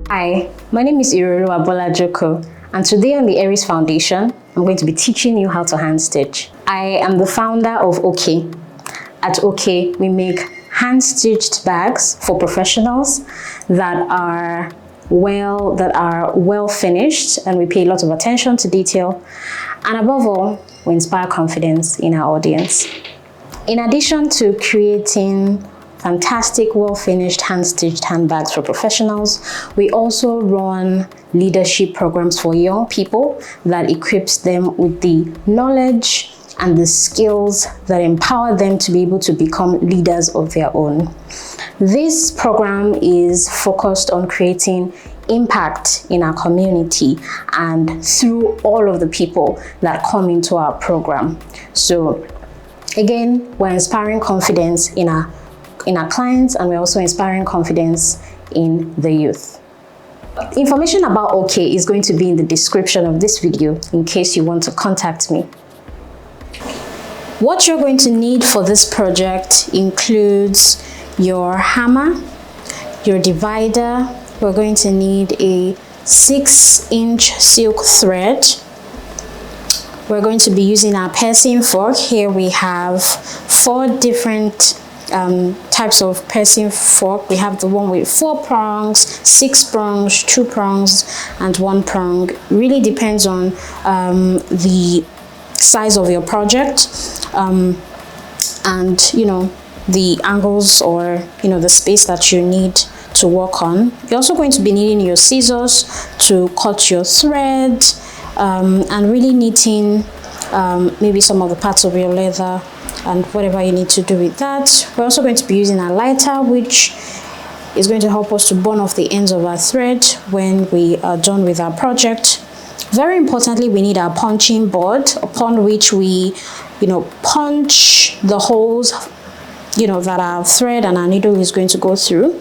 Hi, my name is Joko, and today on the Theerisfoundation, I'm going to be teaching you how to hand stitch. I am the founder of OK. At OK, we make hand-stitched bags for professionals that are well finished, and we pay a lot of attention to detail, and above all, we inspire confidence in our audience. In addition to creating fantastic, well-finished, hand-stitched handbags for professionals, we also run leadership programs for young people that equips them with the knowledge and the skills that empower them to be able to become leaders of their own. This program is focused on creating impact in our community and through all of the people that come into our program. So again, we're inspiring confidence in our clients, and we're also inspiring confidence in the youth. Information about OK is going to be in the description of this video in case you want to contact me. What you're going to need for this project includes your hammer, your divider. We're going to need a 6-inch silk thread. We're going to be using our piercing fork. Here we have 4 different types of piercing fork. We have the one with 4 prongs, 6 prongs, 2 prongs, and 1 prong. Really depends on the size of your project and the angles or the space that you need to work on. You're also going to be needing your scissors to cut your thread and really knitting maybe some of the parts of your leather and whatever you need to do with that. We're also going to be using a lighter, which is going to help us to burn off the ends of our thread when we are done with our project. Very importantly, we need our punching board upon which we punch the holes that our thread and our needle is going to go through.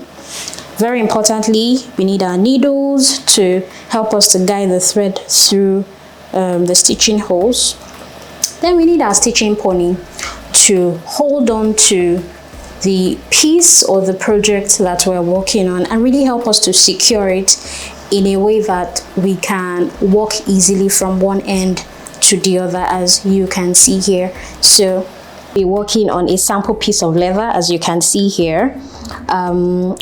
Very importantly, we need our needles to help us to guide the thread through the stitching holes. Then we need our stitching pony to hold on to the piece or the project that we're working on and really help us to secure it in a way that we can walk easily from one end to the other, as you can see here. So we're working on a sample piece of leather, as you can see here.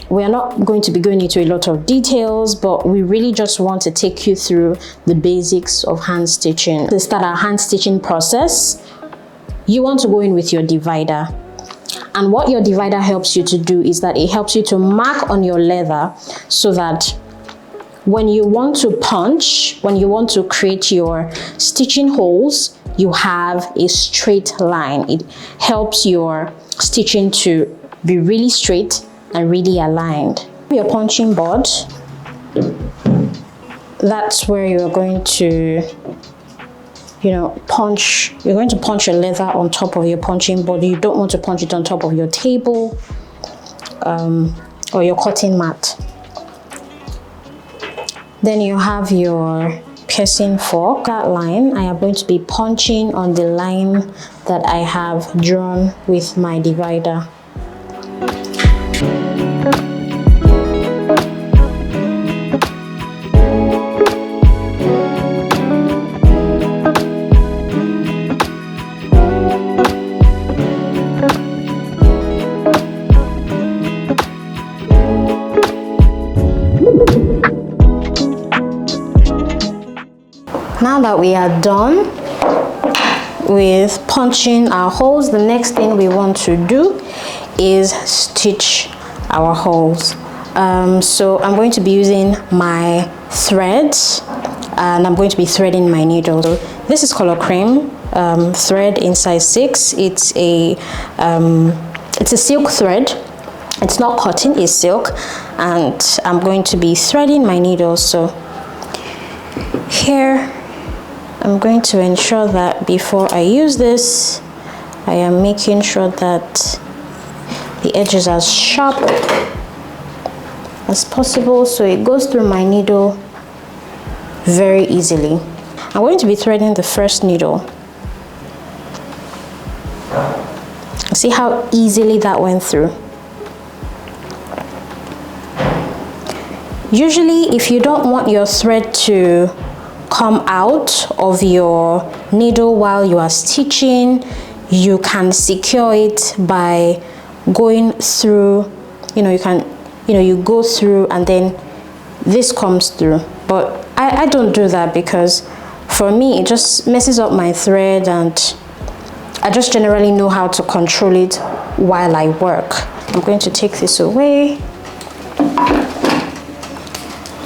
We are not going to be going into a lot of details, but we really just want to take you through the basics of hand stitching. To start our hand stitching process, you want to go in with your divider. And what your divider helps you to do is that it helps you to mark on your leather so that when you want to punch, when you want to create your stitching holes, you have a straight line. It helps your stitching to be really straight and really aligned. Your punching board, that's where you're going to punch. You're going to punch your leather on top of your punching board. You don't want to punch it on top of your table or your cutting mat. Then you have your piercing fork. That line, I am going to be punching on the line that I have drawn with my divider. Now that we are done with punching our holes, the next thing we want to do is stitch our holes. So I'm going to be using my thread and I'm going to be threading my needle. So this is color cream thread in size 6. It's a silk thread. It's not cotton, it's silk, and I'm going to be threading my needle. So here I'm going to ensure that before I use this, I am making sure that the edge is as sharp as possible so it goes through my needle very easily. I'm going to be threading the first needle. See how easily that went through? Usually, if you don't want your thread to come out of your needle while you are stitching, you can secure it by going through, you go through and then this comes through. But I don't do that because for me, it just messes up my thread, and I just generally know how to control it while I work. I'm going to take this away.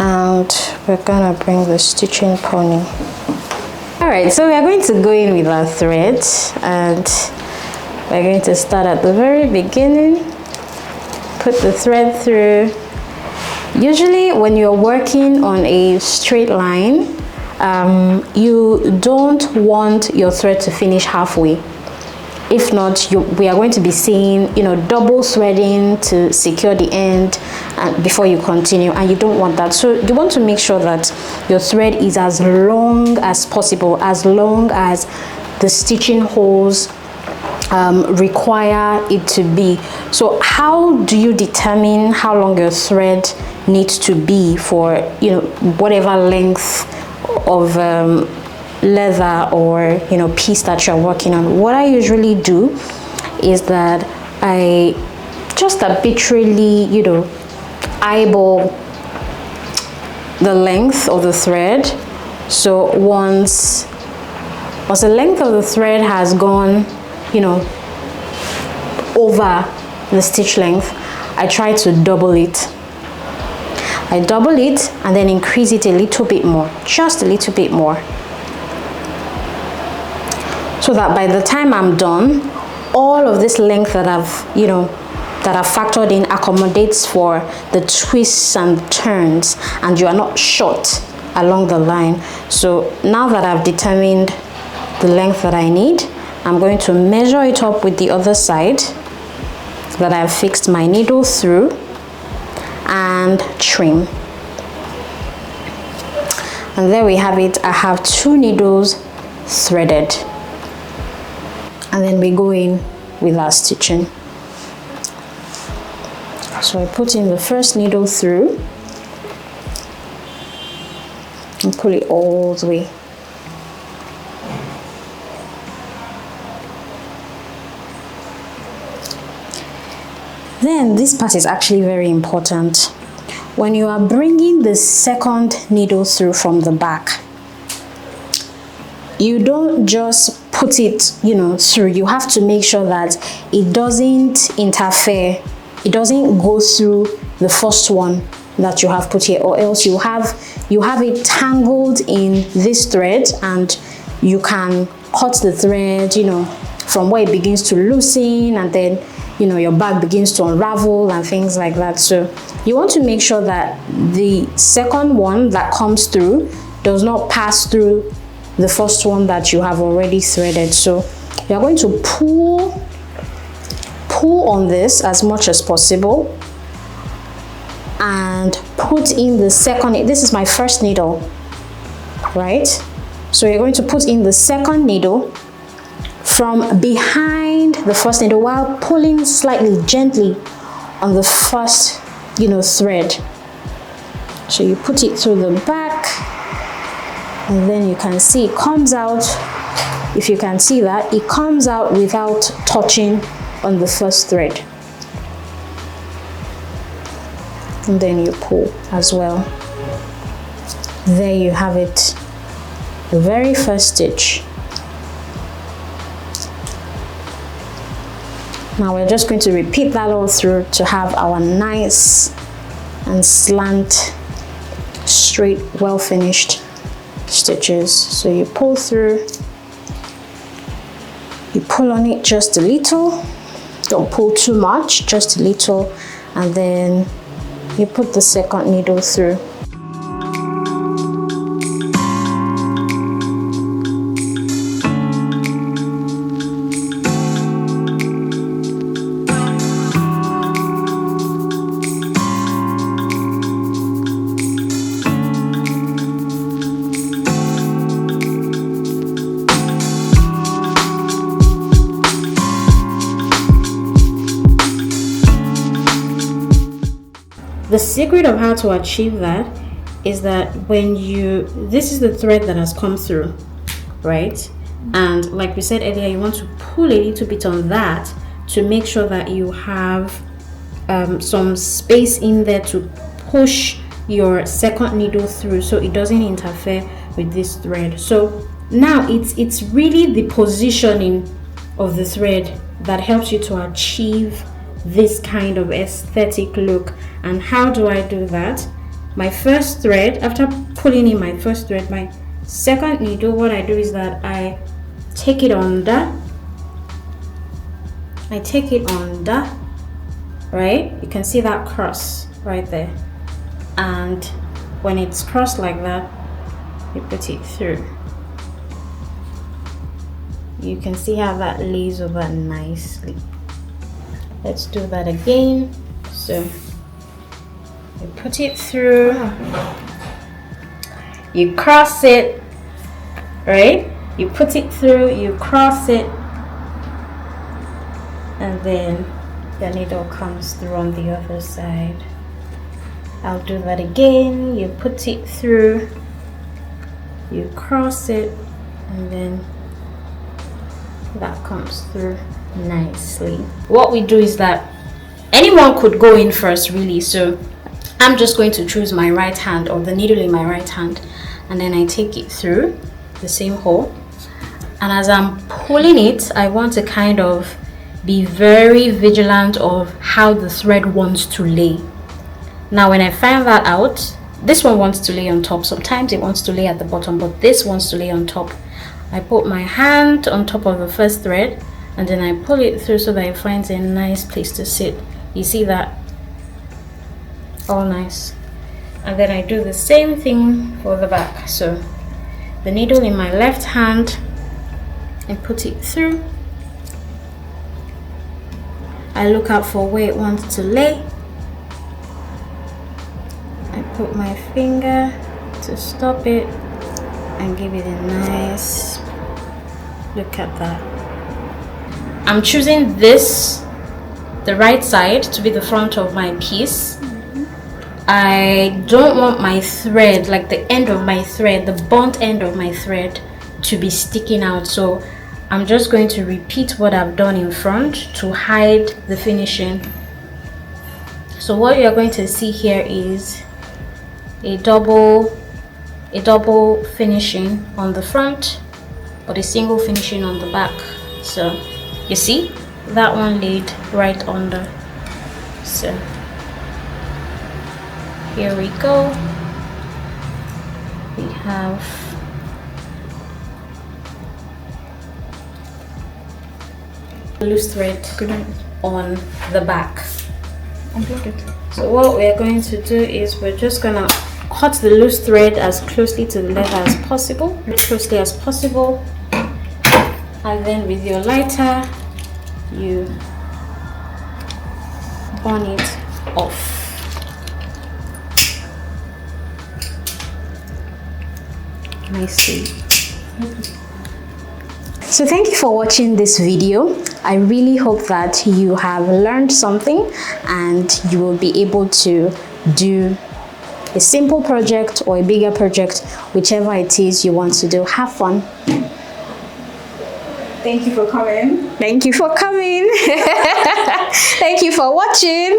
And we're gonna bring the stitching pony. All right, so we're going to go in with our thread, and we're going to start at the very beginning, put the thread through. Usually when you're working on a straight line, you don't want your thread to finish halfway. If not, we are going to be seeing, double threading to secure the end before you continue, and you don't want that. So you want to make sure that your thread is as long as possible, as long as the stitching holes require it to be. So how do you determine how long your thread needs to be for, whatever length of leather or piece that you're working on? What I usually do is that I just arbitrarily eyeball the length of the thread. So once the length of the thread has gone over the stitch length, I try to double it. I double it and then increase it a little bit more, just a little bit more, so that by the time I'm done, all of this length that I've factored in accommodates for the twists and turns, and you are not short along the line. So now that I've determined the length that I need, I'm going to measure it up with the other side that I've fixed my needle through and trim. And there we have it. I have 2 needles threaded. And then we go in with our stitching. So I put in the first needle through and pull it all the way. Then this part is actually very important. When you are bringing the second needle through from the back, you don't just put it, through. You have to make sure that it doesn't interfere. It doesn't go through the first one that you have put here, or else you have it tangled in this thread, and you can cut the thread, from where it begins to loosen, and then, your bag begins to unravel and things like that. So you want to make sure that the second one that comes through does not pass through the first one that you have already threaded. So you're going to pull on this as much as possible and put in the second. This is my first needle, right? So you're going to put in the second needle from behind the first needle while pulling slightly gently on the first thread. So you put it through the back, and then you can see it comes out. If you can see that, it comes out without touching on the first thread. And then you pull as well. There you have it, the very first stitch. Now we're just going to repeat that all through to have our nice and slant, straight, well finished stitches. So you pull through, you pull on it just a little, don't pull too much, just a little, and then you put the second needle through. the secret of how to achieve that is that when this is the thread that has come through, right? And like we said earlier, you want to pull a little bit on that to make sure that you have some space in there to push your second needle through so it doesn't interfere with this thread. So now it's really the positioning of the thread that helps you to achieve this kind of aesthetic look. And how do I do that? My first thread, after pulling in my first thread, my second needle, what I do is that I take it under, right? You can see that cross right there, and when it's crossed like that, you put it through. You can see how that lays over nicely. Let's do that again. So you put it through, you cross it, right? You put it through, you cross it, and then the needle comes through on the other side. I'll do that again. You put it through, you cross it, and then that comes through nicely. What we do is that anyone could go in first, really. So I'm just going to choose my right hand, or the needle in my right hand, and then I take it through the same hole. And as I'm pulling it, I want to kind of be very vigilant of how the thread wants to lay. Now when I find that out, this one wants to lay on top, sometimes it wants to lay at the bottom, but this wants to lay on top. I put my hand on top of the first thread, and then I pull it through so that it finds a nice place to sit. You see that? All nice. And then I do the same thing for the back. So the needle in my left hand, I put it through. I look out for where it wants to lay. I put my finger to stop it and give it a nice look at that. I'm choosing this, the right side, to be the front of my piece. I don't want my thread, like the end of my thread, the burnt end of my thread, to be sticking out. So I'm just going to repeat what I've done in front to hide the finishing. So what you're going to see here is a double finishing on the front, but a single finishing on the back. So you see that one laid right under. So here we go. We have loose thread on the back. So what we're going to do is we're just gonna cut the loose thread as closely to the leather as possible, and then with your lighter you burn it off. Nicely. So thank you for watching this video. I really hope that you have learned something and you will be able to do a simple project or a bigger project, whichever it is you want to do. Have fun. Thank you for coming. Thank you for coming. Thank you for watching.